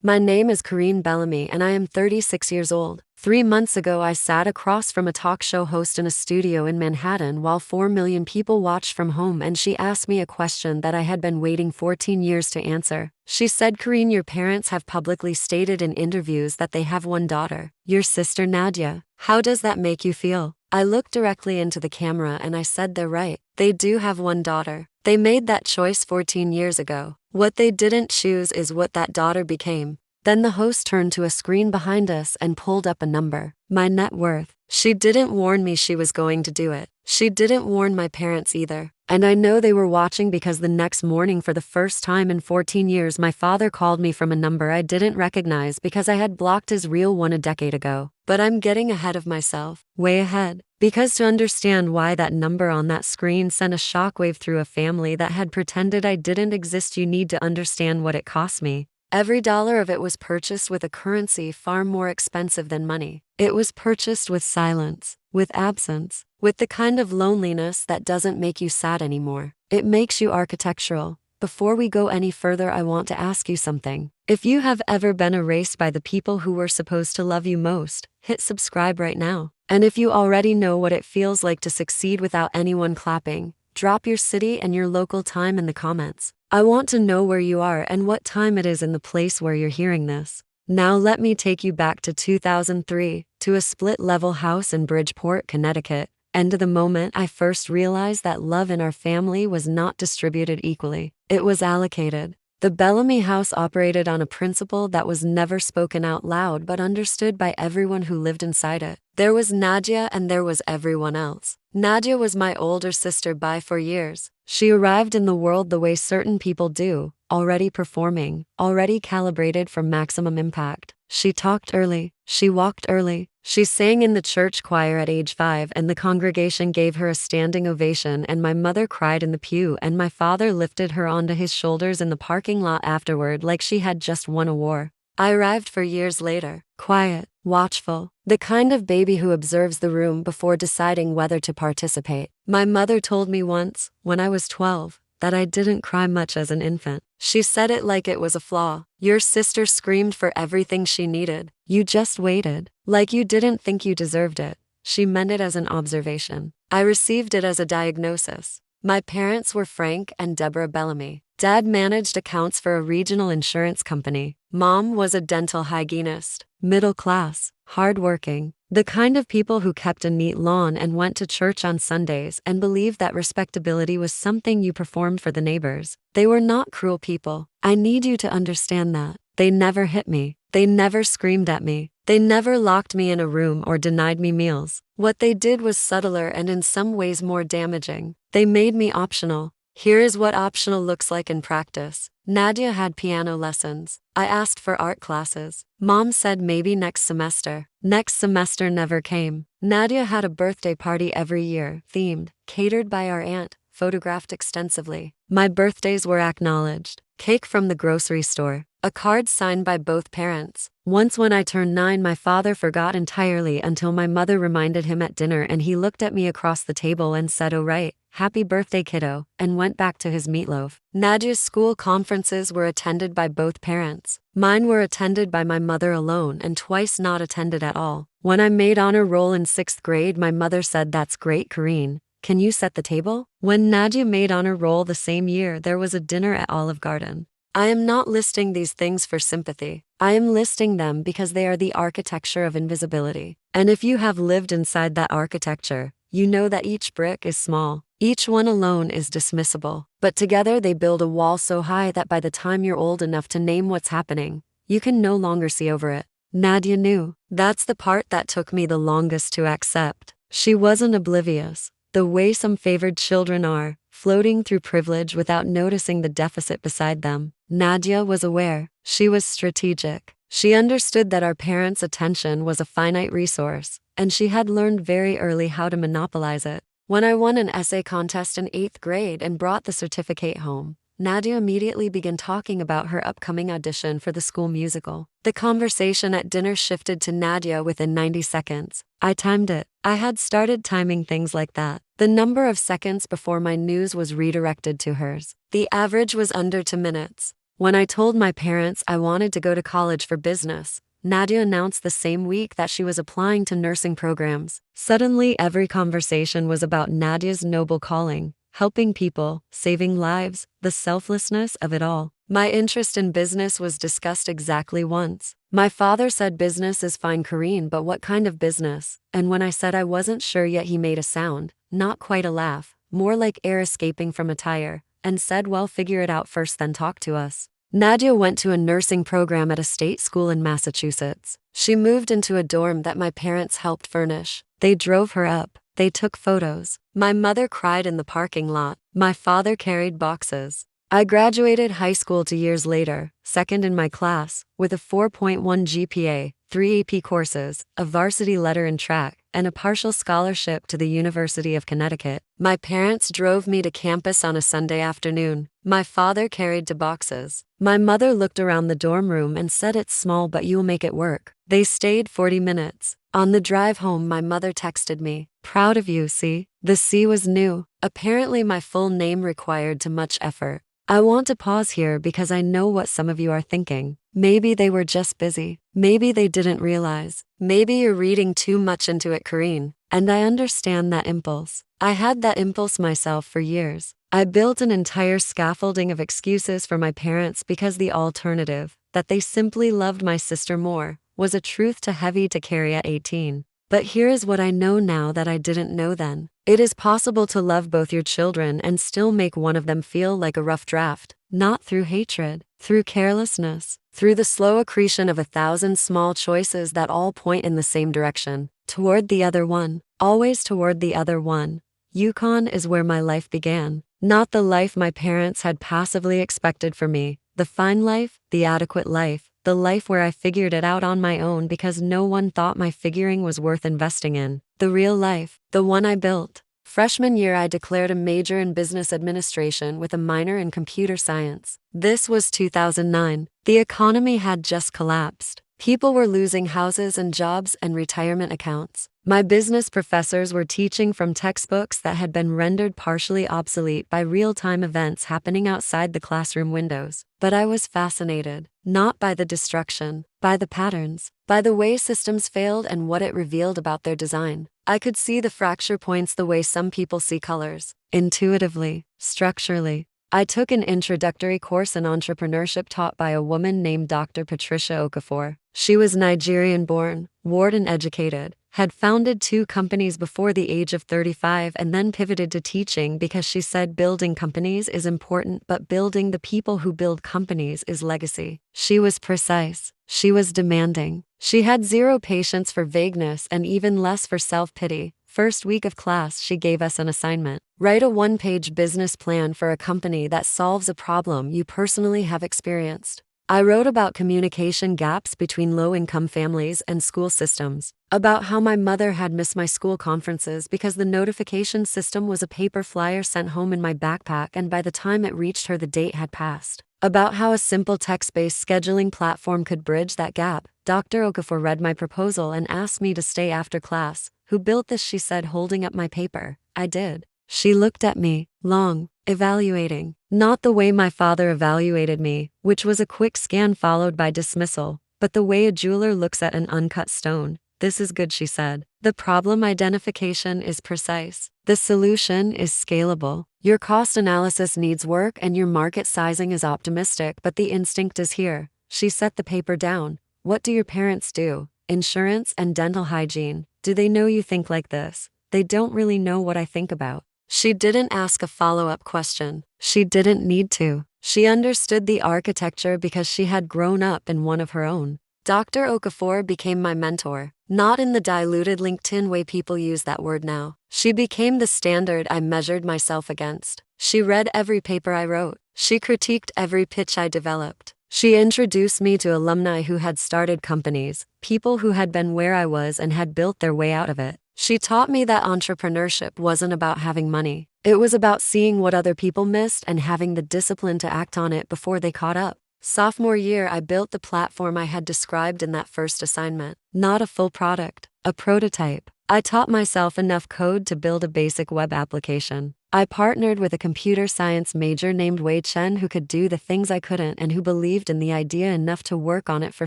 My name is Karine Bellamy and I am 36 years old. 3 months ago, I sat across from a talk show host in a studio in Manhattan while 4 million people watched from home, and she asked me a question that I had been waiting 14 years to answer. She said, Karine, your parents have publicly stated in interviews that they have one daughter, your sister Nadia. How does that make you feel? I looked directly into the camera and I said, they're right. They do have one daughter. They made that choice 14 years ago. What they didn't choose is what that daughter became. Then the host turned to a screen behind us and pulled up a number. My net worth. She didn't warn me she was going to do it. She didn't warn my parents either. And I know they were watching because the next morning, for the first time in 14 years, my father called me from a number I didn't recognize because I had blocked his real one a decade ago. But I'm getting ahead of myself. Way ahead. Because to understand why that number on that screen sent a shockwave through a family that had pretended I didn't exist, you need to understand what it cost me. Every dollar of it was purchased with a currency far more expensive than money. It was purchased with silence, with absence, with the kind of loneliness that doesn't make you sad anymore. It makes you architectural. Before we go any further, I want to ask you something. If you have ever been erased by the people who were supposed to love you most, hit subscribe right now. And if you already know what it feels like to succeed without anyone clapping, drop your city and your local time in the comments. I want to know where you are and what time it is in the place where you're hearing this. Now let me take you back to 2003, to a split-level house in Bridgeport, Connecticut, and to the moment I first realized that love in our family was not distributed equally. It was allocated. The Bellamy house operated on a principle that was never spoken out loud but understood by everyone who lived inside it. There was Nadia and there was everyone else. Nadia was my older sister by 4 years. She arrived in the world the way certain people do, already performing, already calibrated for maximum impact. She talked early, she walked early, she sang in the church choir at age 5 and the congregation gave her a standing ovation, and my mother cried in the pew and my father lifted her onto his shoulders in the parking lot afterward like she had just won a war. I arrived 4 years later, quiet, watchful, the kind of baby who observes the room before deciding whether to participate. My mother told me once, when I was 12, that I didn't cry much as an infant. She said it like it was a flaw. Your sister screamed for everything she needed. You just waited. Like you didn't think you deserved it. She meant it as an observation. I received it as a diagnosis. My parents were Frank and Deborah Bellamy. Dad managed accounts for a regional insurance company. Mom was a dental hygienist. Middle class, hardworking. The kind of people who kept a neat lawn and went to church on Sundays and believed that respectability was something you performed for the neighbors. They were not cruel people. I need you to understand that. They never hit me. They never screamed at me. They never locked me in a room or denied me meals. What they did was subtler and in some ways more damaging. They made me optional. Here is what optional looks like in practice. Nadia had piano lessons. I asked for art classes. Mom said maybe next semester. Next semester never came. Nadia had a birthday party every year, themed, catered by our aunt, photographed extensively. My birthdays were acknowledged. Cake from the grocery store. A card signed by both parents. Once when I turned 9, my father forgot entirely until my mother reminded him at dinner, and he looked at me across the table and said, "Oh right, happy birthday kiddo," and went back to his meatloaf. Nadia's school conferences were attended by both parents. Mine were attended by my mother alone and twice not attended at all. When I made honor roll in 6th grade, my mother said, "That's great, Karine. Can you set the table?" When Nadia made honor roll the same year, there was a dinner at Olive Garden. I am not listing these things for sympathy. I am listing them because they are the architecture of invisibility. And if you have lived inside that architecture, you know that each brick is small. Each one alone is dismissible. But together they build a wall so high that by the time you're old enough to name what's happening, you can no longer see over it. Nadia knew. That's the part that took me the longest to accept. She wasn't oblivious, the way some favored children are, floating through privilege without noticing the deficit beside them. Nadia was aware. She was strategic. She understood that our parents' attention was a finite resource, and she had learned very early how to monopolize it. When I won an essay contest in 8th grade and brought the certificate home, Nadia immediately began talking about her upcoming audition for the school musical. The conversation at dinner shifted to Nadia within 90 seconds. I timed it. I had started timing things like that. The number of seconds before my news was redirected to hers. The average was under 2 minutes. When I told my parents I wanted to go to college for business, Nadia announced the same week that she was applying to nursing programs. Suddenly, every conversation was about Nadia's noble calling, helping people, saving lives, the selflessness of it all. My interest in business was discussed exactly once. My father said business is fine, Karine, but what kind of business? And when I said I wasn't sure yet, he made a sound, not quite a laugh, more like air escaping from a tire, and said, well, figure it out first, then talk to us. Nadia went to a nursing program at a state school in Massachusetts. She moved into a dorm that my parents helped furnish. They drove her up. They took photos. My mother cried in the parking lot. My father carried boxes. I graduated high school 2 years later, second in my class, with a 4.1 GPA, 3 AP courses, a varsity letter in track, and a partial scholarship to the University of Connecticut. My parents drove me to campus on a Sunday afternoon. My father carried two boxes. My mother looked around the dorm room and said, it's small, but you'll make it work. They stayed 40 minutes. On the drive home, my mother texted me, proud of you, C. The C was new. Apparently my full name required too much effort. I want to pause here because I know what some of you are thinking. Maybe they were just busy. Maybe they didn't realize. Maybe you're reading too much into it, Karine. And I understand that impulse. I had that impulse myself for years. I built an entire scaffolding of excuses for my parents because the alternative, that they simply loved my sister more, was a truth too heavy to carry at 18. But here is what I know now that I didn't know then. It is possible to love both your children and still make one of them feel like a rough draft, not through hatred, through carelessness, through the slow accretion of 1,000 small choices that all point in the same direction, toward the other one, always toward the other one. Yukon is where my life began, not the life my parents had passively expected for me, the fine life, the adequate life, the life where I figured it out on my own because no one thought my figuring was worth investing in. The real life, the one I built. Freshman year, I declared a major in business administration with a minor in computer science. This was 2009. The economy had just collapsed. People were losing houses and jobs and retirement accounts. My business professors were teaching from textbooks that had been rendered partially obsolete by real-time events happening outside the classroom windows. But I was fascinated, not by the destruction, by the patterns, by the way systems failed and what it revealed about their design. I could see the fracture points the way some people see colors, intuitively, structurally. I took an introductory course in entrepreneurship taught by a woman named Dr. Patricia Okafor. She was Nigerian-born, Wharton-educated, had founded 2 companies before the age of 35 and then pivoted to teaching because she said building companies is important but building the people who build companies is legacy. She was precise. She was demanding. She had zero patience for vagueness and even less for self-pity. First week of class, she gave us an assignment. Write a 1-page business plan for a company that solves a problem you personally have experienced. I wrote about communication gaps between low-income families and school systems, about how my mother had missed my school conferences because the notification system was a paper flyer sent home in my backpack and by the time it reached her the date had passed, about how a simple text-based scheduling platform could bridge that gap. Dr. Okafor read my proposal and asked me to stay after class. Who built this? She said, holding up my paper. I did. She looked at me, long, evaluating. Not the way my father evaluated me, which was a quick scan followed by dismissal, but the way a jeweler looks at an uncut stone. This is good, she said. The problem identification is precise. The solution is scalable. Your cost analysis needs work and your market sizing is optimistic, but the instinct is here. She set the paper down. What do your parents do? Insurance and dental hygiene. Do they know you think like this? They don't really know what I think about. She didn't ask a follow-up question. She didn't need to. She understood the architecture because she had grown up in one of her own. Dr. Okafor became my mentor, not in the diluted LinkedIn way people use that word now. She became the standard I measured myself against. She read every paper I wrote. She critiqued every pitch I developed. She introduced me to alumni who had started companies, people who had been where I was and had built their way out of it. She taught me that entrepreneurship wasn't about having money. It was about seeing what other people missed and having the discipline to act on it before they caught up. Sophomore year, I built the platform I had described in that first assignment. Not a full product, a prototype. I taught myself enough code to build a basic web application. I partnered with a computer science major named Wei Chen who could do the things I couldn't and who believed in the idea enough to work on it for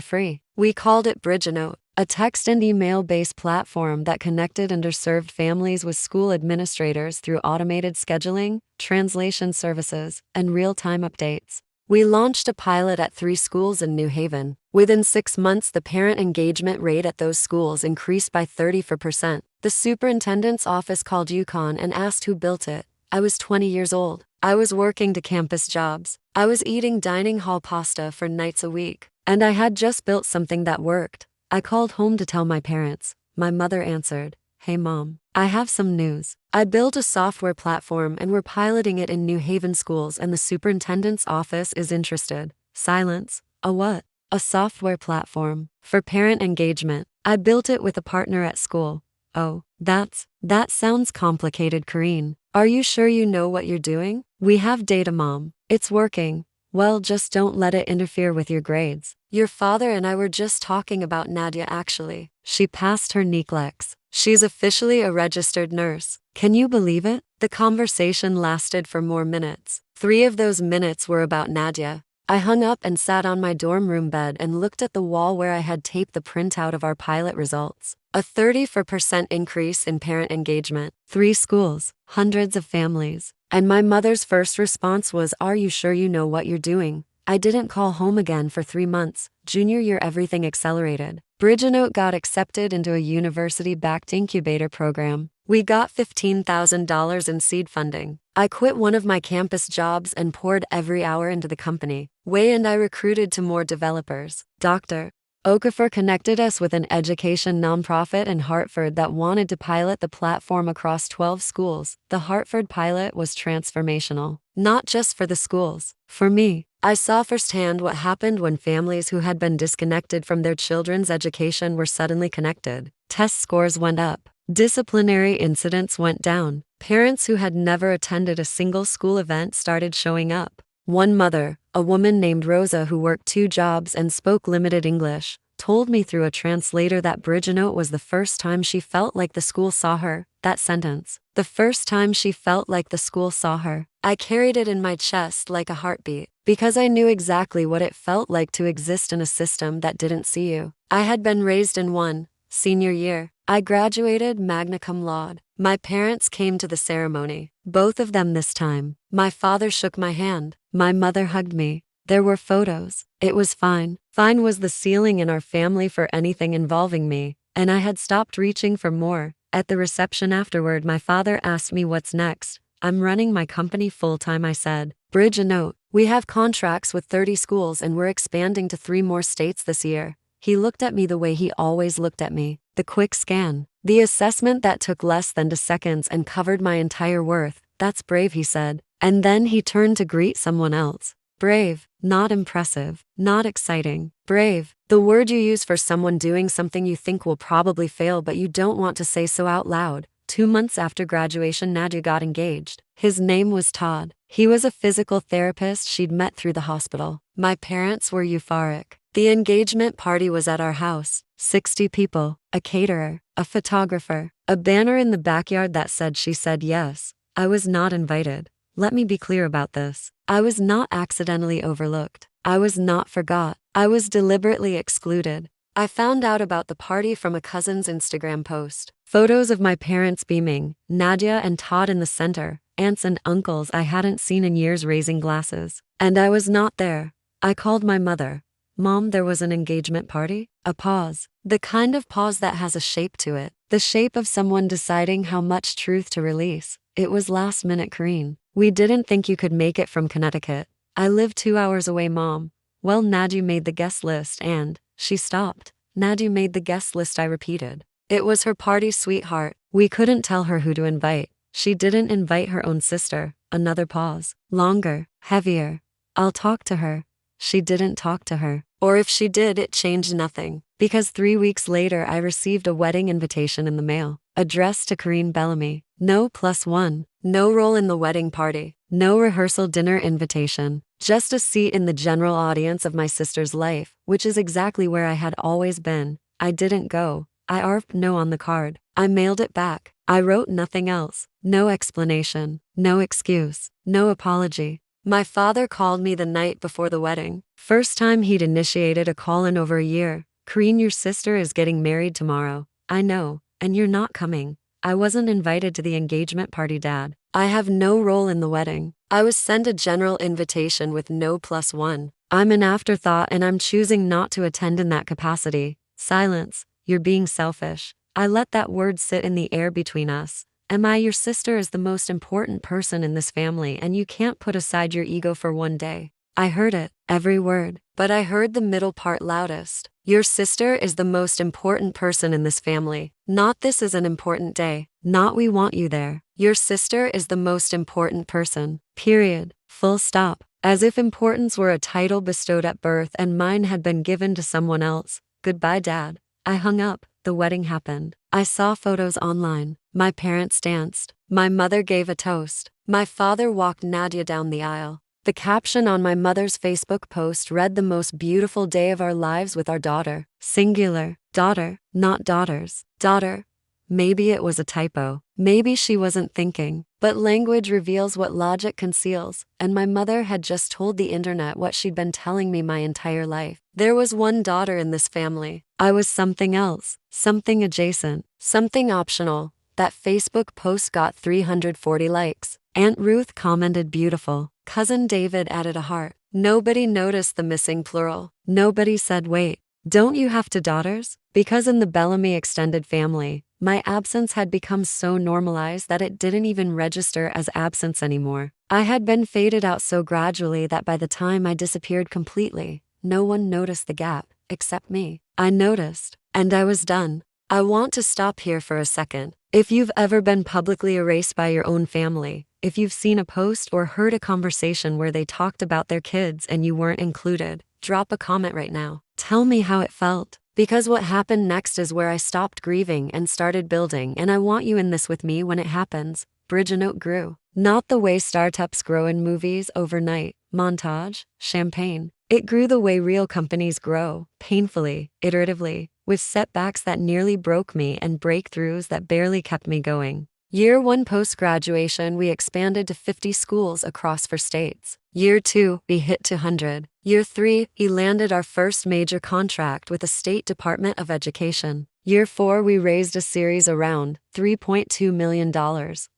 free. We called it Bridgenote, a text and email-based platform that connected underserved families with school administrators through automated scheduling, translation services, and real-time updates. We launched a pilot at 3 schools in New Haven. Within 6 months, the parent engagement rate at those schools increased by 34%. The superintendent's office called UConn and asked who built it. I was 20 years old. I was working 2 campus jobs. I was eating dining hall pasta for nights a week. And I had just built something that worked. I called home to tell my parents. My mother answered, "Hey mom, I have some news. I built a software platform and we're piloting it in New Haven schools and the superintendent's office is interested." Silence. A what? A software platform for parent engagement. I built it with a partner at school. Oh, that sounds complicated, Kareen. Are you sure you know what you're doing? We have data, mom. It's working. Well, just don't let it interfere with your grades. Your father and I were just talking about Nadia actually. She passed her NCLEX. She's officially a registered nurse. Can you believe it? The conversation lasted for more minutes. 3 of those minutes were about Nadia. I hung up and sat on my dorm room bed and looked at the wall where I had taped the printout of our pilot results. A 34% increase in parent engagement. 3 schools, hundreds of families. And my mother's first response was, "Are you sure you know what you're doing?" I didn't call home again for 3 months. Junior year, everything accelerated. Bridgenote got accepted into a university-backed incubator program. We got $15,000 in seed funding. I quit one of my campus jobs and poured every hour into the company. Wei and I recruited to more developers. Dr. Okafor connected us with an education nonprofit in Hartford that wanted to pilot the platform across 12 schools. The Hartford pilot was transformational. Not just for the schools. For me, I saw firsthand what happened when families who had been disconnected from their children's education were suddenly connected. Test scores went up. Disciplinary incidents went down. Parents who had never attended a single school event started showing up. One mother, a woman named Rosa who worked 2 jobs and spoke limited English, told me through a translator that Bridgenote was the first time she felt like the school saw her. That sentence. The first time she felt like the school saw her. I carried it in my chest like a heartbeat, because I knew exactly what it felt like to exist in a system that didn't see you. I had been raised in one. Senior year, I graduated magna cum laude. My parents came to the ceremony, both of them this time. My father shook my hand. My mother hugged me. There were photos. It was fine. Fine was the ceiling in our family for anything involving me, and I had stopped reaching for more. At the reception afterward, my father asked me what's next. "I'm running my company full-time," I said. "Bridgenote. We have contracts with 30 schools and we're expanding to 3 more states this year." He looked at me the way he always looked at me. The quick scan. The assessment that took less than 2 seconds and covered my entire worth. "That's brave," he said. And then he turned to greet someone else. Brave, not impressive, not exciting. Brave, the word you use for someone doing something you think will probably fail but you don't want to say so out loud. 2 months after graduation, Nadia got engaged. His name was Todd. He was a physical therapist she'd met through the hospital. My parents were euphoric. The engagement party was at our house. 60 people, a caterer, a photographer, a banner in the backyard that said she said yes. I was not invited. Let me be clear about this. I was not accidentally overlooked. I was not forgot. I was deliberately excluded. I found out about the party from a cousin's Instagram post. Photos of my parents beaming, Nadia and Todd in the center, aunts and uncles I hadn't seen in years raising glasses. And I was not there. I called my mother. "Mom, there was an engagement party?" A pause. The kind of pause that has a shape to it. The shape of someone deciding how much truth to release. It was last minute, Kareen. "We didn't think you could make it from Connecticut." "I live 2 hours away, Mom." "Well, Nadia made the guest list and..." She stopped. "Nadia made the guest list," I repeated. "It was her party, sweetheart. We couldn't tell her who to invite. She didn't invite her own sister." Another pause. Longer, heavier. "I'll talk to her." She didn't talk to her. Or if she did, it changed nothing. Because 3 weeks later I received a wedding invitation in the mail. Addressed to Kareen Bellamy. No +1. No role in the wedding party. No rehearsal dinner invitation. Just a seat in the general audience of my sister's life, which is exactly where I had always been. I didn't go. I arfed no on the card. I mailed it back. I wrote nothing else. No explanation, no excuse, no apology. My father called me the night before the wedding. First time he'd initiated a call in over a year. Kareen, your sister is getting married tomorrow. I know, and you're not coming. I wasn't invited to the engagement party, Dad. I have no role in the wedding. I was sent a general invitation with no +1. I'm an afterthought and I'm choosing not to attend in that capacity. Silence. You're being selfish. I let that word sit in the air between us. Am I? Your sister is the most important person in this family and you can't put aside your ego for one day. I heard it, every word, but I heard the middle part loudest. Your sister is the most important person in this family. Not this is an important day. Not we want you there. Your sister is the most important person. Period. Full stop. As if importance were a title bestowed at birth and mine had been given to someone else. Goodbye, Dad. I hung up. The wedding happened. I saw photos online. My parents danced. My mother gave a toast. My father walked Nadia down the aisle. The caption on my mother's Facebook post read, "The most beautiful day of our lives with our daughter." Singular. Daughter, not daughters. Daughter. Maybe it was a typo. Maybe she wasn't thinking. But language reveals what logic conceals, and my mother had just told the internet what she'd been telling me my entire life. There was one daughter in this family. I was something else, something adjacent, something optional. That Facebook post got 340 likes. Aunt Ruth commented beautiful. Cousin David added a heart. Nobody noticed the missing plural. Nobody said, wait, don't you have two daughters? Because in the Bellamy extended family, my absence had become so normalized that it didn't even register as absence anymore. I had been faded out so gradually that by the time I disappeared completely, no one noticed the gap, except me. I noticed, and I was done. I want to stop here for a second. If you've ever been publicly erased by your own family, if you've seen a post or heard a conversation where they talked about their kids and you weren't included, drop a comment right now. Tell me how it felt. Because what happened next is where I stopped grieving and started building, and I want you in this with me when it happens. Bridge a Note grew. Not the way startups grow in movies overnight, montage, champagne. It grew the way real companies grow, painfully, iteratively, with setbacks that nearly broke me and breakthroughs that barely kept me going. Year 1 post-graduation, we expanded to 50 schools across 4 states. Year 2, we hit 200. Year 3, we landed our first major contract with the State Department of Education. Year 4, we raised a series around $3.2 million,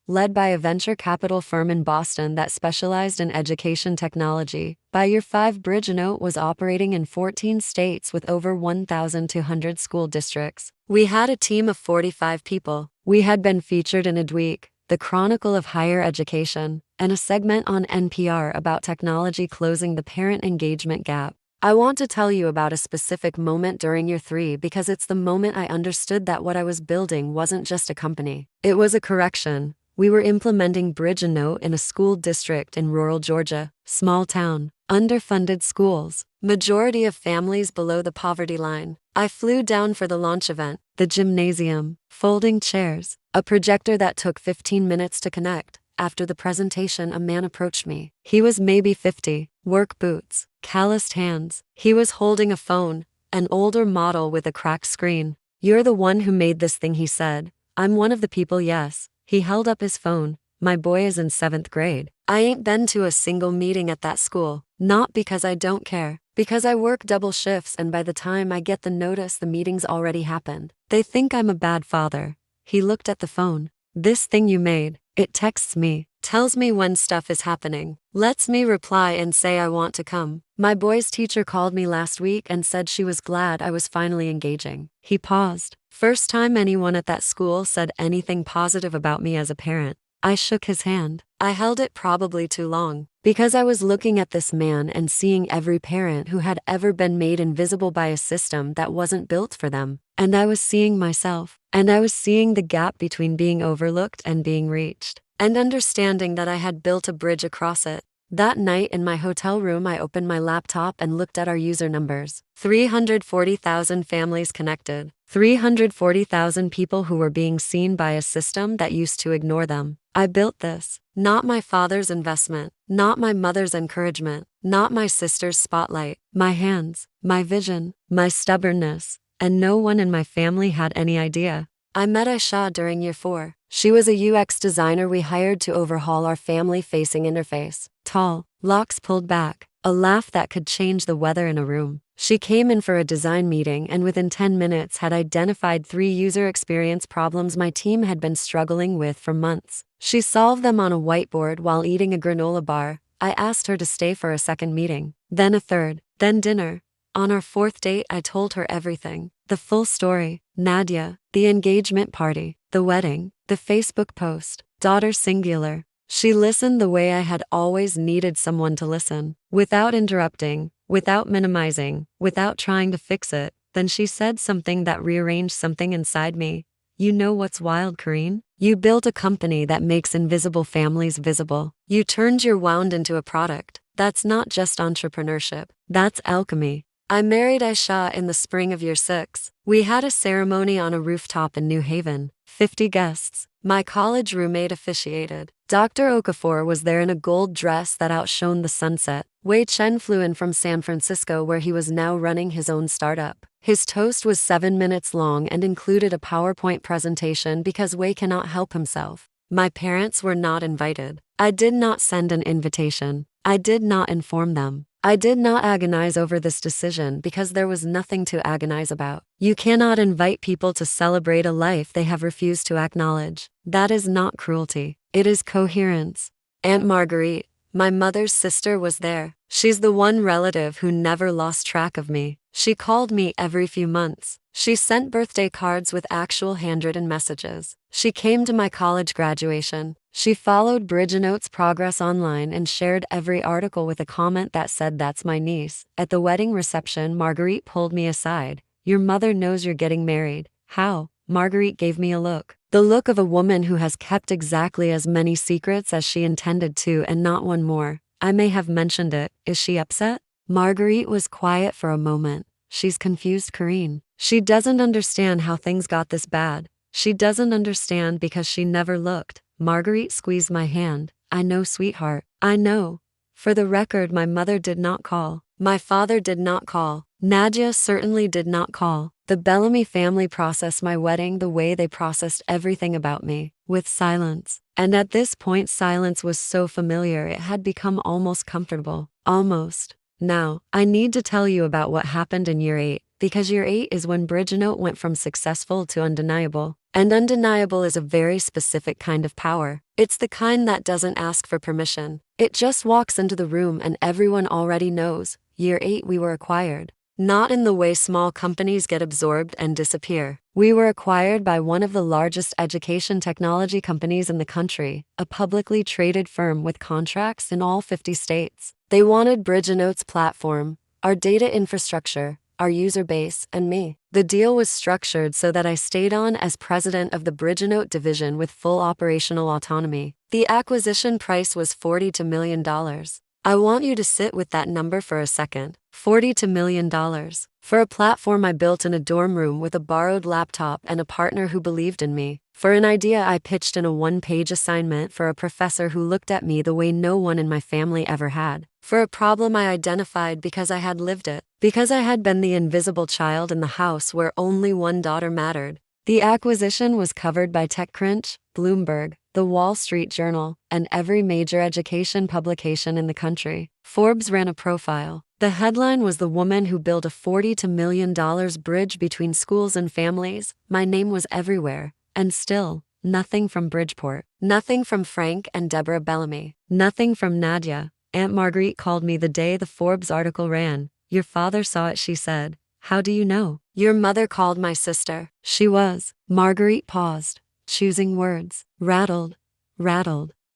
led by a venture capital firm in Boston that specialized in education technology. By year 5, Bridge Note was operating in 14 states with over 1,200 school districts. We had a team of 45 people. We had been featured in Adweek, the Chronicle of Higher Education, and a segment on NPR about technology closing the parent engagement gap. I want to tell you about a specific moment during year 3 because it's the moment I understood that what I was building wasn't just a company. It was a correction. We were implementing Bridge a Note in a school district in rural Georgia, small town, underfunded schools, majority of families below the poverty line. I flew down for the launch event, the gymnasium, folding chairs, a projector that took 15 minutes to connect. After the presentation, a man approached me. He was maybe 50, work boots, calloused hands. He was holding a phone, an older model with a cracked screen. "You're the one who made this thing," he said. "I'm one of the people, yes." He held up his phone. "My boy is in 7th grade. I ain't been to a single meeting at that school. Not because I don't care. Because I work double shifts and by the time I get the notice the meeting's already happened. They think I'm a bad father." He looked at the phone. "This thing you made, it texts me, tells me when stuff is happening, lets me reply and say I want to come. My boy's teacher called me last week and said she was glad I was finally engaging." He paused. First time anyone at that school said anything positive about me as a parent. I shook his hand. I held it probably too long, because I was looking at this man and seeing every parent who had ever been made invisible by a system that wasn't built for them. And I was seeing myself, and I was seeing the gap between being overlooked and being reached, and understanding that I had built a bridge across it. That night in my hotel room, I opened my laptop and looked at our user numbers. 340,000 families connected. 340,000 people who were being seen by a system that used to ignore them. I built this. Not my father's investment. Not my mother's encouragement. Not my sister's spotlight. My hands. My vision. My stubbornness. And no one in my family had any idea. I met Aisha during year 4. She was a UX designer we hired to overhaul our family-facing interface. Tall, locks pulled back, a laugh that could change the weather in a room. She came in for a design meeting and within 10 minutes had identified 3 user experience problems my team had been struggling with for months. She solved them on a whiteboard while eating a granola bar. I asked her to stay for a second meeting, then a third, then dinner. On our 4th date, I told her everything. The full story. Nadia, the engagement party, the wedding, the Facebook post, daughter singular. She listened the way I had always needed someone to listen, without interrupting, without minimizing, without trying to fix it. Then she said something that rearranged something inside me. You know what's wild, Kareen? You built a company that makes invisible families visible. You turned your wound into a product. That's not just entrepreneurship. That's alchemy. I married Aisha in the spring of year 6. We had a ceremony on a rooftop in New Haven. 50 guests. My college roommate officiated. Dr. Okafor was there in a gold dress that outshone the sunset. Wei Chen flew in from San Francisco where he was now running his own startup. His toast was 7 minutes long and included a PowerPoint presentation because Wei cannot help himself. My parents were not invited. I did not send an invitation. I did not inform them. I did not agonize over this decision because there was nothing to agonize about. You cannot invite people to celebrate a life they have refused to acknowledge. That is not cruelty. It is coherence. Aunt Marguerite, my mother's sister, was there. She's the one relative who never lost track of me. She called me every few months. She sent birthday cards with actual handwritten messages. She came to my college graduation. She followed Bridgenote's progress online and shared every article with a comment that said, "That's my niece." At the wedding reception, Marguerite pulled me aside. "Your mother knows you're getting married." "How?" Marguerite gave me a look. The look of a woman who has kept exactly as many secrets as she intended to and not one more. I may have mentioned it. Is she upset? Marguerite was quiet for a moment. She's confused, Kareen. She doesn't understand how things got this bad. She doesn't understand because she never looked. Marguerite squeezed my hand. I know, sweetheart. I know. For the record, my mother did not call. My father did not call. Nadia certainly did not call. The Bellamy family processed my wedding the way they processed everything about me, with silence. And at this point, silence was so familiar it had become almost comfortable. Almost. Now, I need to tell you about what happened in year 8, because year 8 is when Bridgenote went from successful to undeniable. And undeniable is a very specific kind of power. It's the kind that doesn't ask for permission. It just walks into the room and everyone already knows. Year 8 we were acquired. Not in the way small companies get absorbed and disappear. We were acquired by one of the largest education technology companies in the country, a publicly traded firm with contracts in all 50 states. They wanted Bridgenote's platform, our data infrastructure, our user base, and me. The deal was structured so that I stayed on as president of the Bridgenote division with full operational autonomy. The acquisition price was $42 million. I want you to sit with that number for a second. $42 million. For a platform I built in a dorm room with a borrowed laptop and a partner who believed in me. For an idea I pitched in a 1-page assignment for a professor who looked at me the way no one in my family ever had. For a problem I identified because I had lived it. Because I had been the invisible child in the house where only one daughter mattered. The acquisition was covered by TechCrunch, Bloomberg, The Wall Street Journal, and every major education publication in the country. Forbes ran a profile. The headline was "The Woman Who Built a $42 million Bridge Between Schools and Families." My name was everywhere. And still, nothing from Bridgeport. Nothing from Frank and Deborah Bellamy. Nothing from Nadia. Aunt Marguerite called me the day the Forbes article ran. "Your father saw it," she said. "How do you know?" "Your mother called my sister." She was. Marguerite paused, choosing words. Rattled.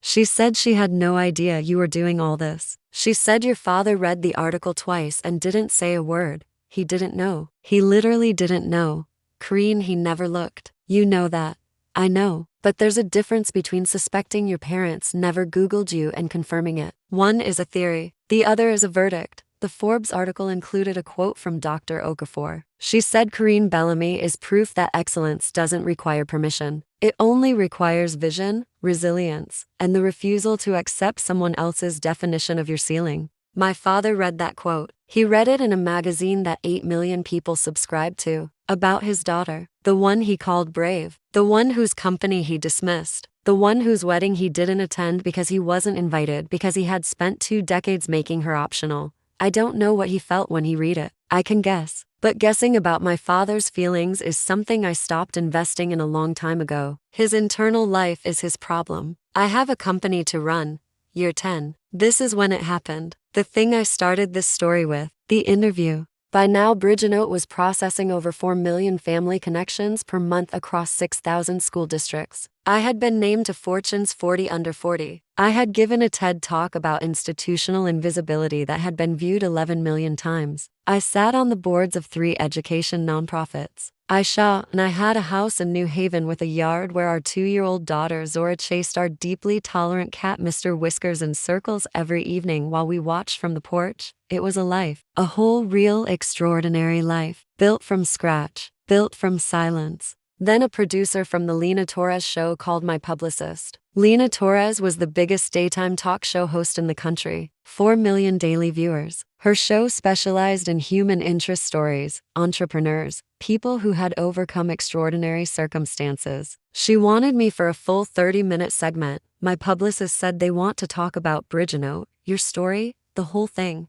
She said she had no idea you were doing all this. She said your father read the article twice and didn't say a word. He didn't know. He literally didn't know. Kareen, he never looked. You know that. I know. But there's a difference between suspecting your parents never Googled you and confirming it. One is a theory. The other is a verdict. The Forbes article included a quote from Dr. Okafor. She said Kareen Bellamy is proof that excellence doesn't require permission. It only requires vision, resilience, and the refusal to accept someone else's definition of your ceiling. My father read that quote. He read it in a magazine that 8 million people subscribed to, about his daughter, the one he called brave, the one whose company he dismissed, the one whose wedding he didn't attend because he wasn't invited because he had spent 2 decades making her optional. I don't know what he felt when he read it. I can guess. But guessing about my father's feelings is something I stopped investing in a long time ago. His internal life is his problem. I have a company to run. Year 10. This is when it happened. The thing I started this story with. The interview. By now, Bridgenote was processing over 4 million family connections per month across 6,000 school districts. I had been named to Fortune's 40 Under 40. I had given a TED Talk about institutional invisibility that had been viewed 11 million times. I sat on the boards of 3 education nonprofits. And I had a house in New Haven with a yard where our 2-year-old daughter Zora chased our deeply tolerant cat Mr. Whiskers in circles every evening while we watched from the porch. It was a life, a whole real extraordinary life, built from scratch, built from silence. Then a producer from the Lena Torres show called my publicist. Lena Torres was the biggest daytime talk show host in the country, 4 million daily viewers. Her show specialized in human interest stories, entrepreneurs, people who had overcome extraordinary circumstances. She wanted me for a full 30-minute segment. My publicist said they want to talk about Bridgenote, your story, the whole thing,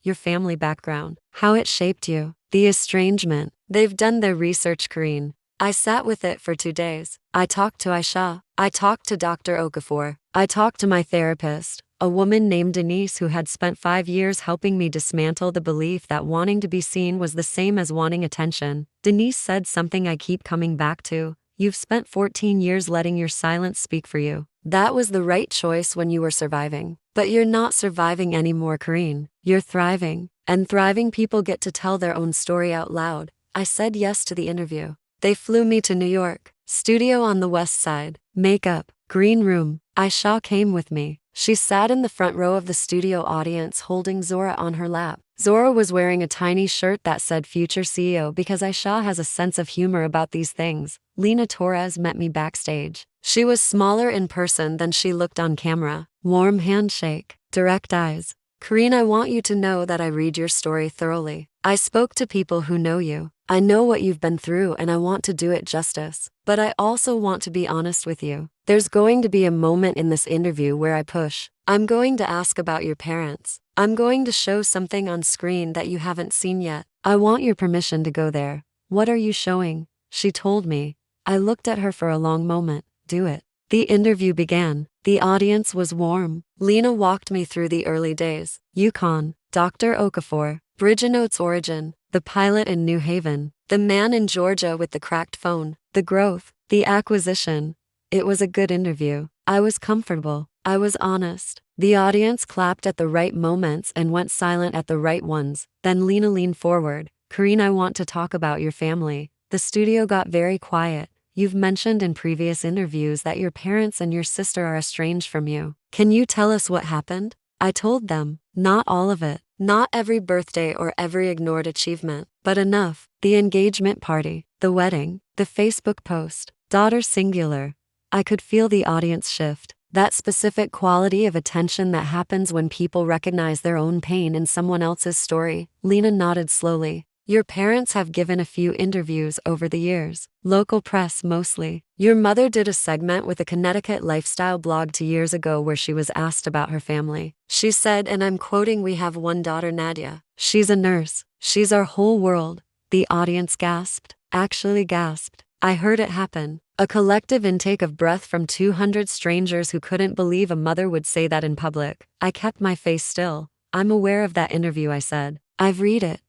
your family background, how it shaped you, the estrangement. They've done their research, Karine. I sat with it for 2 days. I talked to Aisha. I talked to Dr. Okafor. I talked to my therapist, a woman named Denise who had spent 5 years helping me dismantle the belief that wanting to be seen was the same as wanting attention. Denise said something I keep coming back to. You've spent 14 years letting your silence speak for you. That was the right choice when you were surviving. But you're not surviving anymore, Karine. You're thriving. And thriving people get to tell their own story out loud. I said yes to the interview. They flew me to New York. Studio on the West Side. Makeup. Green room. Aisha came with me. She sat in the front row of the studio audience holding Zora on her lap. Zora was wearing a tiny shirt that said Future CEO because Aisha has a sense of humor about these things. Lena Torres met me backstage. She was smaller in person than she looked on camera. Warm handshake. Direct eyes. Karine, I want you to know that I read your story thoroughly. I spoke to people who know you. I know what you've been through and I want to do it justice. But I also want to be honest with you. There's going to be a moment in this interview where I push. I'm going to ask about your parents. I'm going to show something on screen that you haven't seen yet. I want your permission to go there. What are you showing? She told me. I looked at her for a long moment. Do it. The interview began. The audience was warm. Lena walked me through the early days. Yukon, Dr. Okafor, Bridgenote's origin, the pilot in New Haven, the man in Georgia with the cracked phone, the growth, the acquisition. It was a good interview. I was comfortable. I was honest. The audience clapped at the right moments and went silent at the right ones. Then Lena leaned forward. Karine, I want to talk about your family. The studio got very quiet. You've mentioned in previous interviews that your parents and your sister are estranged from you. Can you tell us what happened? I told them. Not all of it. Not every birthday or every ignored achievement, but enough. The engagement party, the wedding, the Facebook post, daughter singular. I could feel the audience shift. That specific quality of attention that happens when people recognize their own pain in someone else's story. Lena nodded slowly. Your parents have given a few interviews over the years, local press mostly. Your mother did a segment with a Connecticut lifestyle blog 2 years ago where she was asked about her family. She said, and I'm quoting, "We have one daughter, Nadia. She's a nurse. She's our whole world." The audience gasped, actually gasped. I heard it happen. A collective intake of breath from 200 strangers who couldn't believe a mother would say that in public. I kept my face still. I'm aware of that interview, I said. I've read it.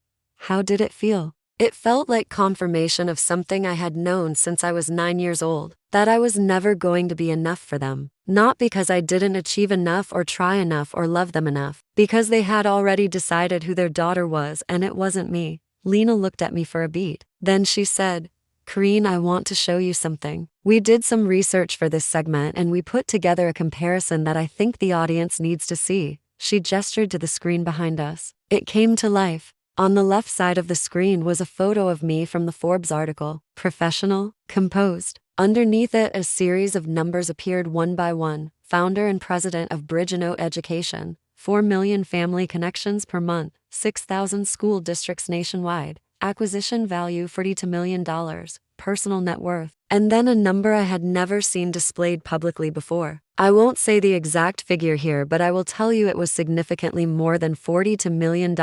How did it feel? It felt like confirmation of something I had known since I was 9 years old, that I was never going to be enough for them. Not because I didn't achieve enough or try enough or love them enough, because they had already decided who their daughter was and it wasn't me. Lena looked at me for a beat. Then she said, Karine, I want to show you something. We did some research for this segment and we put together a comparison that I think the audience needs to see. She gestured to the screen behind us. It came to life. On the left side of the screen was a photo of me from the Forbes article, professional, composed. Underneath it, a series of numbers appeared one by one. Founder and president of Bridgenote Education, 4 million family connections per month, 6,000 school districts nationwide, acquisition value $42 million, personal net worth, and then a number I had never seen displayed publicly before. I won't say the exact figure here, but I will tell you it was significantly more than $42 million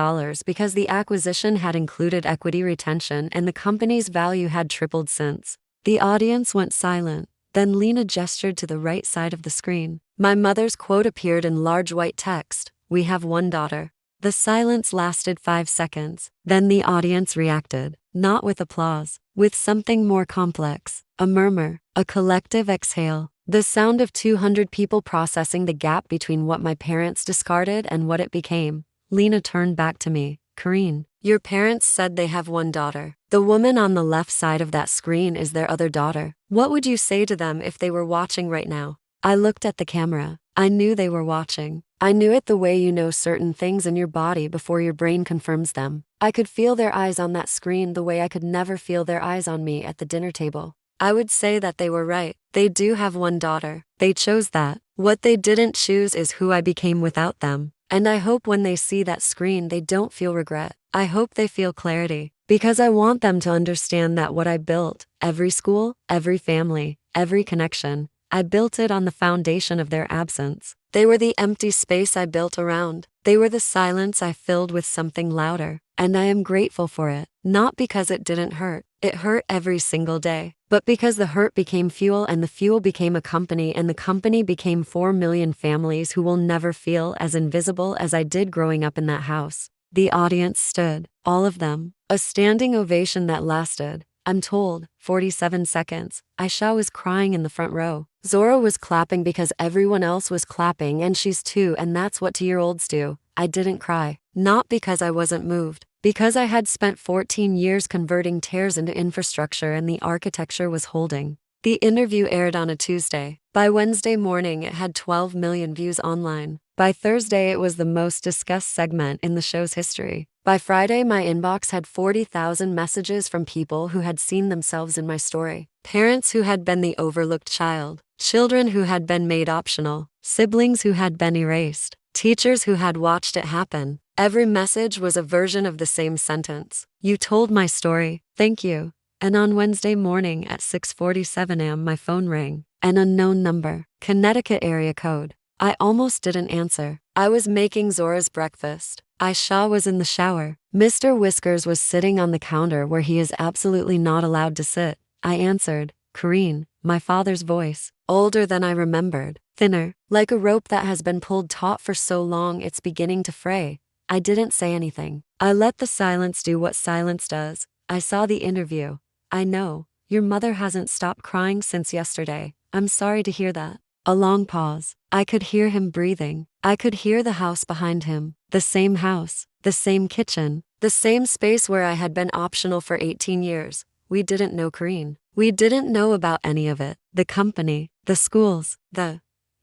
because the acquisition had included equity retention and the company's value had tripled since. The audience went silent. Then Lena gestured to the right side of the screen. My mother's quote appeared in large white text. We have one daughter. The silence lasted 5 seconds. Then the audience reacted, not with applause, with something more complex. A murmur, a collective exhale, the sound of 200 people processing the gap between what my parents discarded and what it became. Lena turned back to me. Karine, your parents said they have one daughter. The woman on the left side of that screen is their other daughter. What would you say to them if they were watching right now? I looked at the camera. I knew they were watching. I knew it the way you know certain things in your body before your brain confirms them. I could feel their eyes on that screen the way I could never feel their eyes on me at the dinner table. I would say that they were right. They do have one daughter. They chose that. What they didn't choose is who I became without them. And I hope when they see that screen they don't feel regret. I hope they feel clarity. Because I want them to understand that what I built, every school, every family, every connection, I built it on the foundation of their absence. They were the empty space I built around. They were the silence I filled with something louder. And I am grateful for it. Not because it didn't hurt. It hurt every single day. But because the hurt became fuel and the fuel became a company and the company became 4 million families who will never feel as invisible as I did growing up in that house. The audience stood, all of them. A standing ovation that lasted, I'm told, 47 seconds. Aisha was crying in the front row. Zora was clapping because everyone else was clapping and she's 2 and that's what 2-year-olds do. I didn't cry. Not because I wasn't moved. Because I had spent 14 years converting tears into infrastructure and the architecture was holding. The interview aired on a Tuesday. By Wednesday morning it had 12 million views online. By Thursday it was the most discussed segment in the show's history. By Friday my inbox had 40,000 messages from people who had seen themselves in my story. Parents who had been the overlooked child. Children who had been made optional. Siblings who had been erased. Teachers who had watched it happen. Every message was a version of the same sentence. You told my story. Thank you. And on Wednesday morning at 6:47 a.m. my phone rang. An unknown number. Connecticut area code. I almost didn't answer. I was making Zora's breakfast. Aisha was in the shower. Mr. Whiskers was sitting on the counter where he is absolutely not allowed to sit. I answered. Karine, my father's voice. Older than I remembered. Thinner. Like a rope that has been pulled taut for so long it's beginning to fray. I didn't say anything. I let the silence do what silence does. I saw the interview. I know. Your mother hasn't stopped crying since yesterday. I'm sorry to hear that. A long pause. I could hear him breathing. I could hear the house behind him. The same house. The same kitchen. The same space where I had been optional for 18 years. We didn't know Karine. We didn't know about any of it. The company. The schools.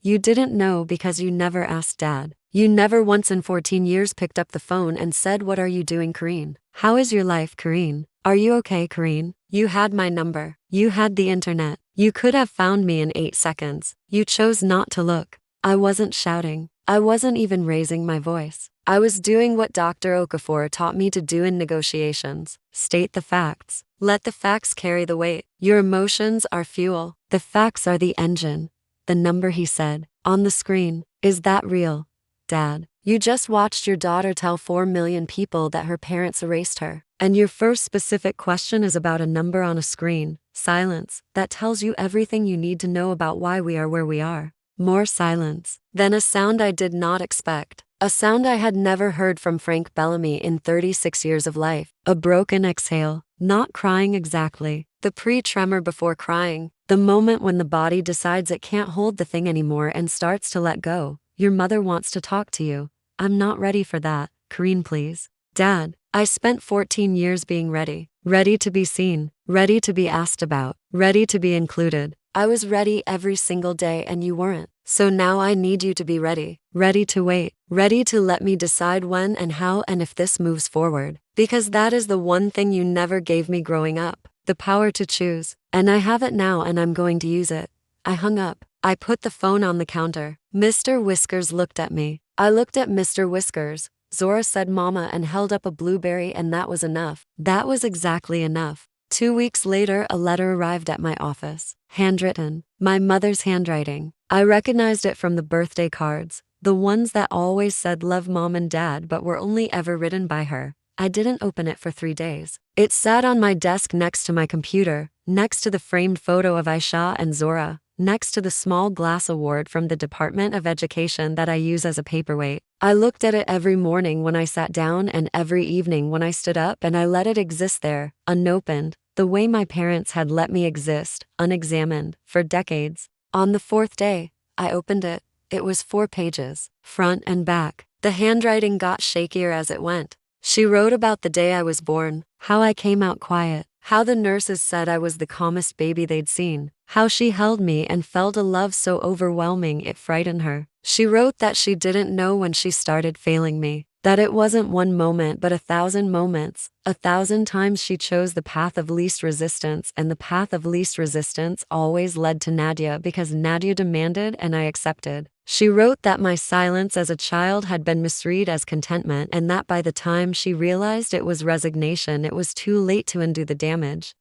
You didn't know because you never asked Dad. You never once in 14 years picked up the phone and said, what are you doing, Karine? How is your life, Karine? Are you okay, Karine? You had my number. You had the internet. You could have found me in 8 seconds. You chose not to look. I wasn't shouting. I wasn't even raising my voice. I was doing what Dr. Okafor taught me to do in negotiations. State the facts. Let the facts carry the weight. Your emotions are fuel. The facts are the engine. The number, he said, on the screen. Is that real? Dad, you just watched your daughter tell 4 million people that her parents erased her. And your first specific question is about a number on a screen. Silence. That tells you everything you need to know about why we are where we are. More silence. Then a sound I did not expect. A sound I had never heard from Frank Bellamy in 36 years of life. A broken exhale. Not crying exactly. The pre-tremor before crying. The moment when the body decides it can't hold the thing anymore and starts to let go. Your mother wants to talk to you. I'm not ready for that. Karine, please. Dad, I spent 14 years being ready. Ready to be seen. Ready to be asked about. Ready to be included. I was ready every single day and you weren't. So now I need you to be ready. Ready to wait. Ready to let me decide when and how and if this moves forward. Because that is the one thing you never gave me growing up. The power to choose. And I have it now and I'm going to use it. I hung up. I put the phone on the counter. Mr. Whiskers looked at me. I looked at Mr. Whiskers. Zora said mama and held up a blueberry, and that was enough. That was exactly enough. 2 weeks later, a letter arrived at my office. Handwritten. My mother's handwriting. I recognized it from the birthday cards, the ones that always said love mom and dad but were only ever written by her. I didn't open it for 3 days. It sat on my desk next to my computer, next to the framed photo of Aisha and Zora, next to the small glass award from the Department of Education that I use as a paperweight. I looked at it every morning when I sat down and every evening when I stood up, and I let it exist there, unopened, the way my parents had let me exist, unexamined, for decades. On the fourth day, I opened it. It was 4 pages, front and back. The handwriting got shakier as it went. She wrote about the day I was born, how I came out quiet, how the nurses said I was the calmest baby they'd seen, how she held me and felt a love so overwhelming it frightened her. She wrote that she didn't know when she started failing me, that it wasn't one moment but 1,000 moments. 1,000 times she chose the path of least resistance, and the path of least resistance always led to Nadia because Nadia demanded and I accepted. She wrote that my silence as a child had been misread as contentment, and that by the time she realized it was resignation, it was too late to undo the damage.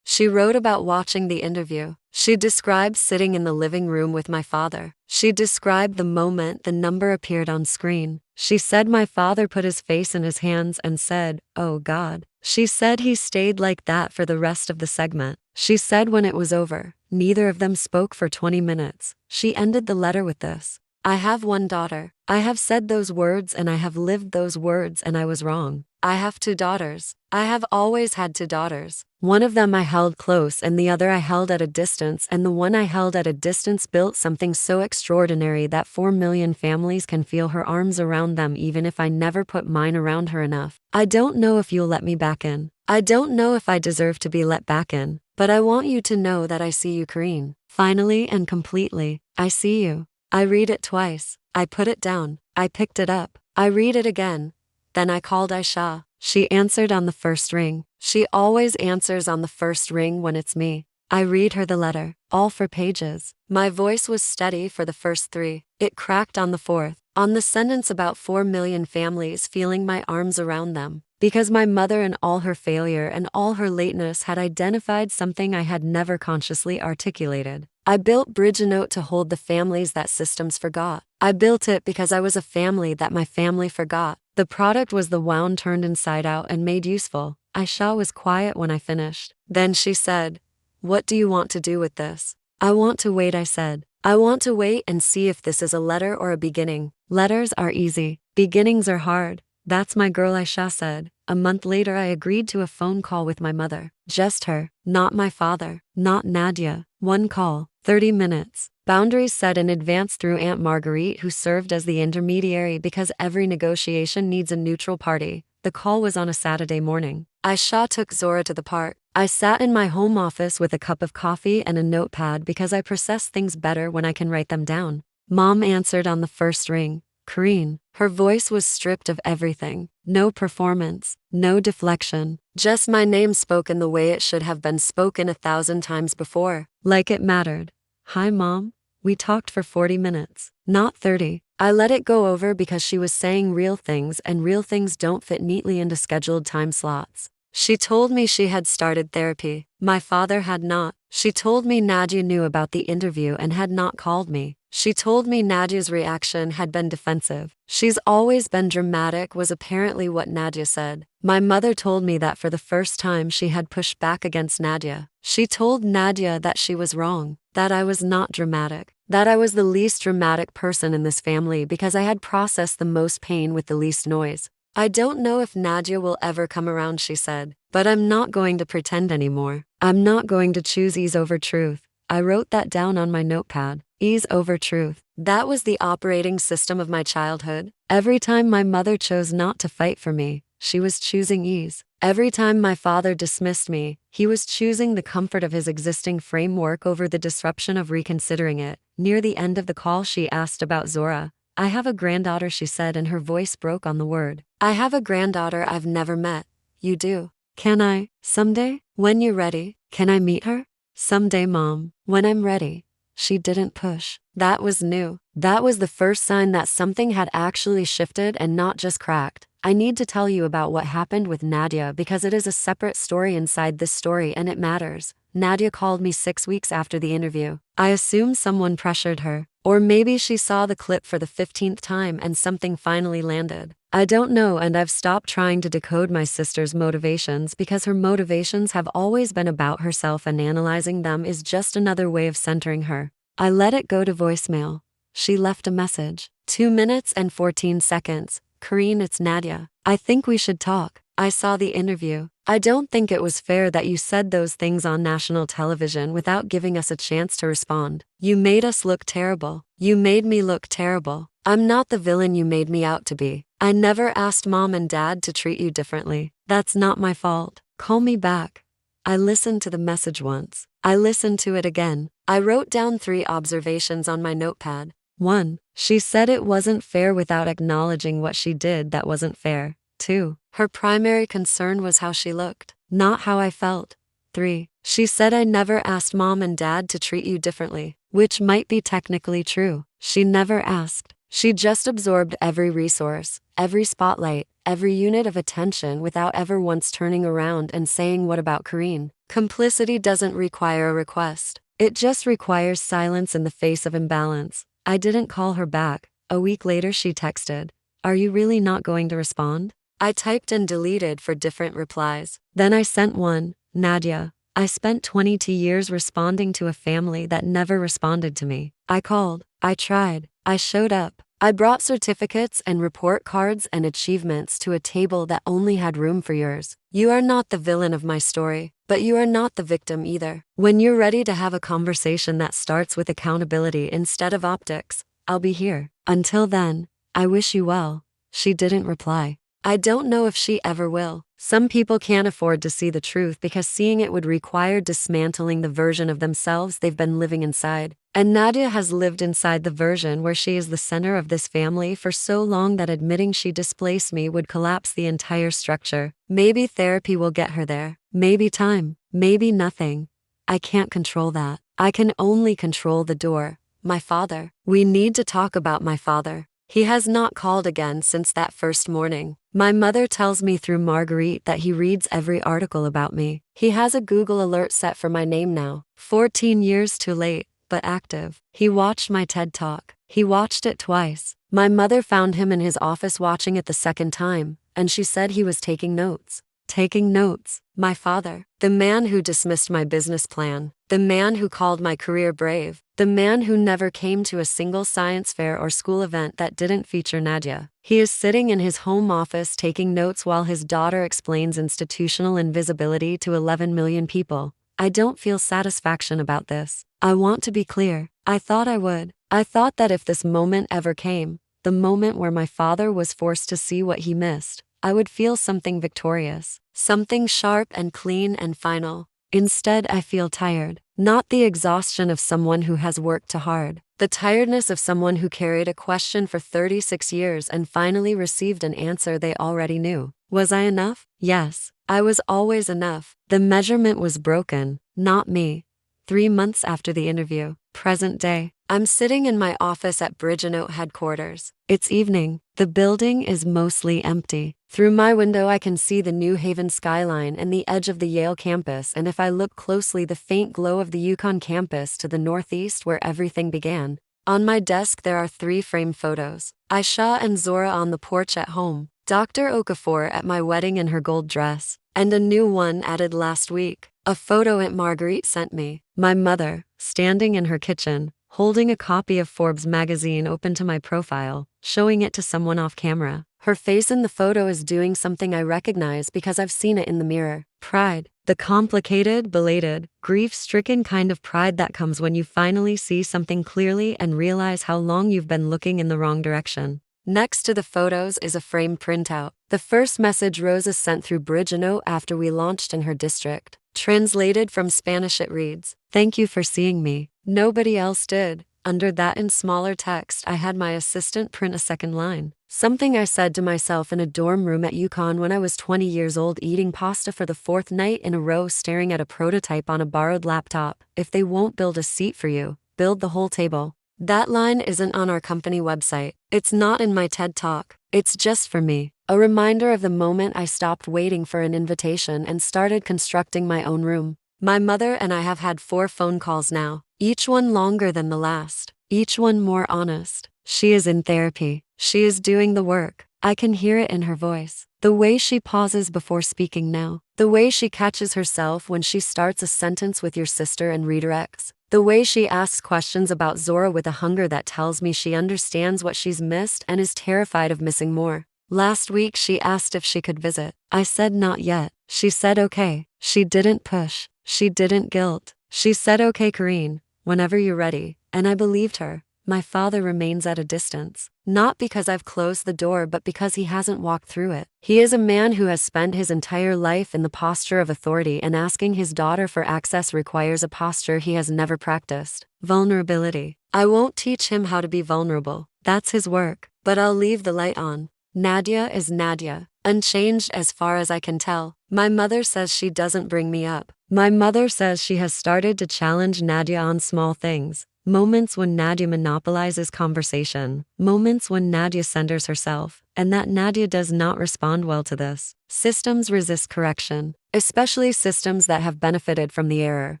She wrote about watching the interview. She described sitting in the living room with my father. She described the moment the number appeared on screen. She said my father put his face in his hands and said, "Oh God." She said he stayed like that for the rest of the segment. She said when it was over, neither of them spoke for 20 minutes. She ended the letter with this: I have one daughter. I have said those words and I have lived those words, and I was wrong. I have 2 daughters. I have always had 2 daughters. One of them I held close and the other I held at a distance, and the one I held at a distance built something so extraordinary that 4 million families can feel her arms around them even if I never put mine around her enough. I don't know if you'll let me back in. I don't know if I deserve to be let back in, but I want you to know that I see you, Kareen. Finally and completely, I see you. I read it twice. I put it down. I picked it up. I read it again. Then I called Aisha. She answered on the first ring. She always answers on the first ring when it's me. I read her the letter, all 4 pages. My voice was steady for the first 3. It cracked on the 4th, on the sentence about 4 million families feeling my arms around them. Because my mother, in all her failure and all her lateness, had identified something I had never consciously articulated. I built Bridge a Note to hold the families that systems forgot. I built it because I was a family that my family forgot. The product was the wound turned inside out and made useful. Aisha was quiet when I finished. Then she said, "What do you want to do with this?" "I want to wait," I said. "I want to wait and see if this is a letter or a beginning. Letters are easy. Beginnings are hard." "That's my girl," Aisha said. A month later, I agreed to a phone call with my mother. Just her, not my father, not Nadia. One call, 30 minutes. Boundaries set in advance through Aunt Marguerite, who served as the intermediary because every negotiation needs a neutral party. The call was on a Saturday morning. Aisha took Zora to the park. I sat in my home office with a cup of coffee and a notepad because I process things better when I can write them down. Mom answered on the first ring. Kareen. Her voice was stripped of everything. No performance, no deflection. Just my name spoken the way it should have been spoken 1,000 times before. Like it mattered. "Hi, Mom." We talked for 40 minutes, not 30. I let it go over because she was saying real things, and real things don't fit neatly into scheduled time slots. She told me she had started therapy. My father had not. She told me Nadia knew about the interview and had not called me. She told me Nadia's reaction had been defensive. "She's always been dramatic," was apparently what Nadia said. My mother told me that for the first time she had pushed back against Nadia. She told Nadia that she was wrong, that I was not dramatic, that I was the least dramatic person in this family because I had processed the most pain with the least noise. "I don't know if Nadia will ever come around," she said, "but I'm not going to pretend anymore. I'm not going to choose ease over truth." I wrote that down on my notepad. Ease over truth. That was the operating system of my childhood. Every time my mother chose not to fight for me, she was choosing ease. Every time my father dismissed me, he was choosing the comfort of his existing framework over the disruption of reconsidering it. Near the end of the call, she asked about Zora. "I have a granddaughter," she said, and her voice broke on the word. "I have a granddaughter I've never met." "You do?" "Can I? Someday? When you're ready? Can I meet her?" "Someday, Mom. When I'm ready." She didn't push. That was new. That was the first sign that something had actually shifted and not just cracked. I need to tell you about what happened with Nadia because it is a separate story inside this story and it matters. Nadia called me 6 weeks after the interview. I assume someone pressured her. Or maybe she saw the clip for the 15th time and something finally landed. I don't know, and I've stopped trying to decode my sister's motivations because her motivations have always been about herself and analyzing them is just another way of centering her. I let it go to voicemail. She left a message. 2 minutes and 14 seconds. Karine, it's Nadia. I think we should talk. I saw the interview. I don't think it was fair that you said those things on national television without giving us a chance to respond. You made us look terrible. You made me look terrible. I'm not the villain you made me out to be. I never asked mom and dad to treat you differently. That's not my fault. Call me back. I listened to the message once. I listened to it again. I wrote down 3 observations on my notepad. 1. She said it wasn't fair without acknowledging what she did that wasn't fair. 2. Her primary concern was how she looked, not how I felt. 3. She said I never asked mom and dad to treat you differently, which might be technically true. She never asked. She just absorbed every resource, every spotlight, every unit of attention without ever once turning around and saying, what about Karine? Complicity doesn't require a request. It just requires silence in the face of imbalance. I didn't call her back. A week later she texted, "Are you really not going to respond?" I typed and deleted for different replies. Then I sent one, "Nadia, I spent 22 years responding to a family that never responded to me. I called. I tried. I showed up. I brought certificates and report cards and achievements to a table that only had room for yours. You are not the villain of my story, but you are not the victim either. When you're ready to have a conversation that starts with accountability instead of optics, I'll be here. Until then, I wish you well." She didn't reply. I don't know if she ever will. Some people can't afford to see the truth because seeing it would require dismantling the version of themselves they've been living inside. And Nadia has lived inside the version where she is the center of this family for so long that admitting she displaced me would collapse the entire structure. Maybe therapy will get her there. Maybe time. Maybe nothing. I can't control that. I can only control the door. My father. We need to talk about my father. He has not called again since that first morning. My mother tells me through Marguerite that he reads every article about me. He has a Google alert set for my name now. 14 years too late, but active. He watched my TED Talk. He watched it twice. My mother found him in his office watching it the second time, and she said he was taking notes. Taking notes. My father. The man who dismissed my business plan. The man who called my career brave. The man who never came to a single science fair or school event that didn't feature Nadia. He is sitting in his home office taking notes while his daughter explains institutional invisibility to 11 million people. I don't feel satisfaction about this. I want to be clear. I thought I would. I thought that if this moment ever came, the moment where my father was forced to see what he missed, I would feel something victorious, something sharp and clean and final. Instead, I feel tired. Not the exhaustion of someone who has worked too hard. The tiredness of someone who carried a question for 36 years and finally received an answer they already knew. Was I enough? Yes, I was always enough. The measurement was broken, not me. 3 months after the interview, present day, I'm sitting in my office at Bridge & Oat headquarters. It's evening. The building is mostly empty. Through my window I can see the New Haven skyline and the edge of the Yale campus, and if I look closely, the faint glow of the Yukon campus to the northeast where everything began. On my desk there are 3 framed photos. Aisha and Zora on the porch at home, Dr. Okafor at my wedding in her gold dress, and a new one added last week, a photo Aunt Marguerite sent me. My mother, standing in her kitchen, holding a copy of Forbes magazine open to my profile, showing it to someone off camera. Her face in the photo is doing something I recognize because I've seen it in the mirror. Pride. The complicated, belated, grief-stricken kind of pride that comes when you finally see something clearly and realize how long you've been looking in the wrong direction. Next to the photos is a framed printout. The first message Rosa sent through Bridge & Oat after we launched in her district. Translated from Spanish it reads, "Thank you for seeing me. Nobody else did." Under that in smaller text I had my assistant print a second line. Something I said to myself in a dorm room at UConn when I was 20 years old eating pasta for the 4th night in a row staring at a prototype on a borrowed laptop. If they won't build a seat for you, build the whole table. That line isn't on our company website. It's not in my TED Talk. It's just for me. A reminder of the moment I stopped waiting for an invitation and started constructing my own room. My mother and I have had 4 phone calls now, each one longer than the last, each one more honest. She is in therapy. She is doing the work. I can hear it in her voice. The way she pauses before speaking now. The way she catches herself when she starts a sentence with your sister and redirects. The way she asks questions about Zora with a hunger that tells me she understands what she's missed and is terrified of missing more. Last week she asked if she could visit. I said not yet. She said okay. She didn't push. She didn't guilt. She said okay, Karine, whenever you're ready, and I believed her. My father remains at a distance, not because I've closed the door but because he hasn't walked through it. He is a man who has spent his entire life in the posture of authority, and asking his daughter for access requires a posture he has never practiced. Vulnerability. I won't teach him how to be vulnerable. That's his work, but I'll leave the light on. Nadia is Nadia, unchanged as far as I can tell. My mother says she doesn't bring me up. My mother says she has started to challenge Nadia on small things. Moments when Nadia monopolizes conversation. Moments when Nadia centers herself, and that Nadia does not respond well to this. Systems resist correction, especially systems that have benefited from the error.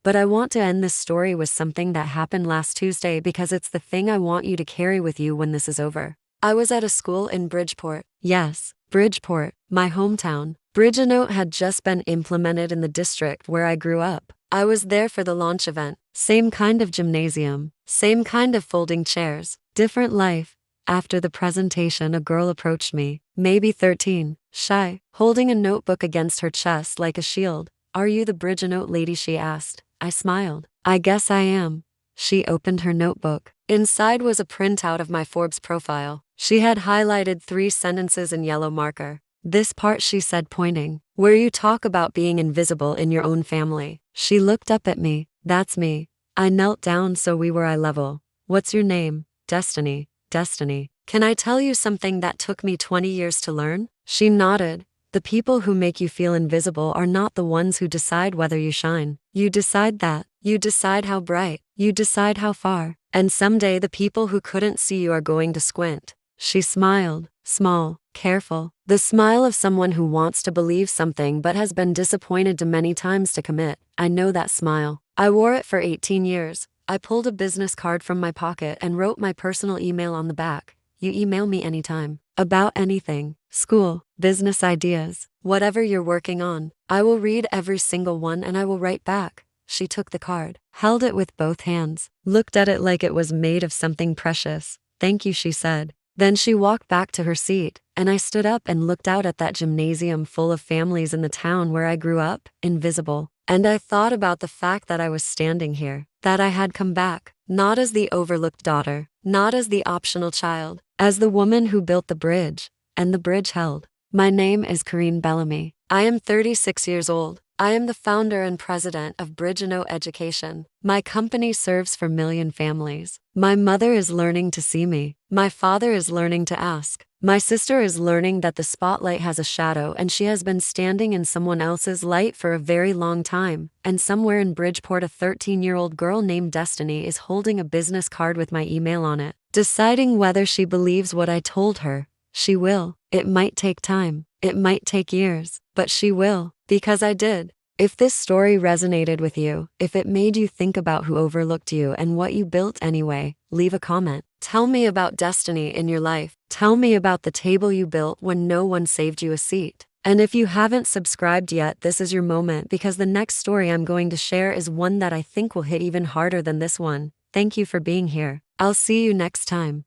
But I want to end this story with something that happened last Tuesday because it's the thing I want you to carry with you when this is over. I was at a school in Bridgeport. Yes, Bridgeport, my hometown. Bridgenote had just been implemented in the district where I grew up. I was there for the launch event. Same kind of gymnasium, same kind of folding chairs, different life. After the presentation, a girl approached me, maybe 13, shy, holding a notebook against her chest like a shield. Are you the Bridgenote lady? She asked. I smiled. I guess I am. She opened her notebook. Inside was a printout of my Forbes profile. She had highlighted 3 sentences in yellow marker. This part, she said, pointing, where you talk about being invisible in your own family. She looked up at me. That's me. I knelt down so we were eye level. What's your name? Destiny. Destiny. Can I tell you something that took me 20 years to learn? She nodded. The people who make you feel invisible are not the ones who decide whether you shine. You decide that. You decide how bright. You decide how far. And someday the people who couldn't see you are going to squint. She smiled. Small, careful. The smile of someone who wants to believe something but has been disappointed too many times to commit. I know that smile. I wore it for 18 years. I pulled a business card from my pocket and wrote my personal email on the back. You email me anytime. About anything. School, business ideas, whatever you're working on. I will read every single one and I will write back. She took the card, held it with both hands, looked at it like it was made of something precious. Thank you, she said. Then she walked back to her seat, and I stood up and looked out at that gymnasium full of families in the town where I grew up, invisible. And I thought about the fact that I was standing here, that I had come back, not as the overlooked daughter, not as the optional child, as the woman who built the bridge, and the bridge held. My name is Karine Bellamy. I am 36 years old. I am the founder and president of Bridgenote Education. My company serves 4 million families. My mother is learning to see me. My father is learning to ask. My sister is learning that the spotlight has a shadow and she has been standing in someone else's light for a very long time. And somewhere in Bridgeport, a 13-year-old girl named Destiny is holding a business card with my email on it, deciding whether she believes what I told her. She will. It might take time. It might take years, but she will, because I did. If this story resonated with you, if it made you think about who overlooked you and what you built anyway, leave a comment. Tell me about destiny in your life. Tell me about the table you built when no one saved you a seat. And if you haven't subscribed yet, this is your moment, because the next story I'm going to share is one that I think will hit even harder than this one. Thank you for being here. I'll see you next time.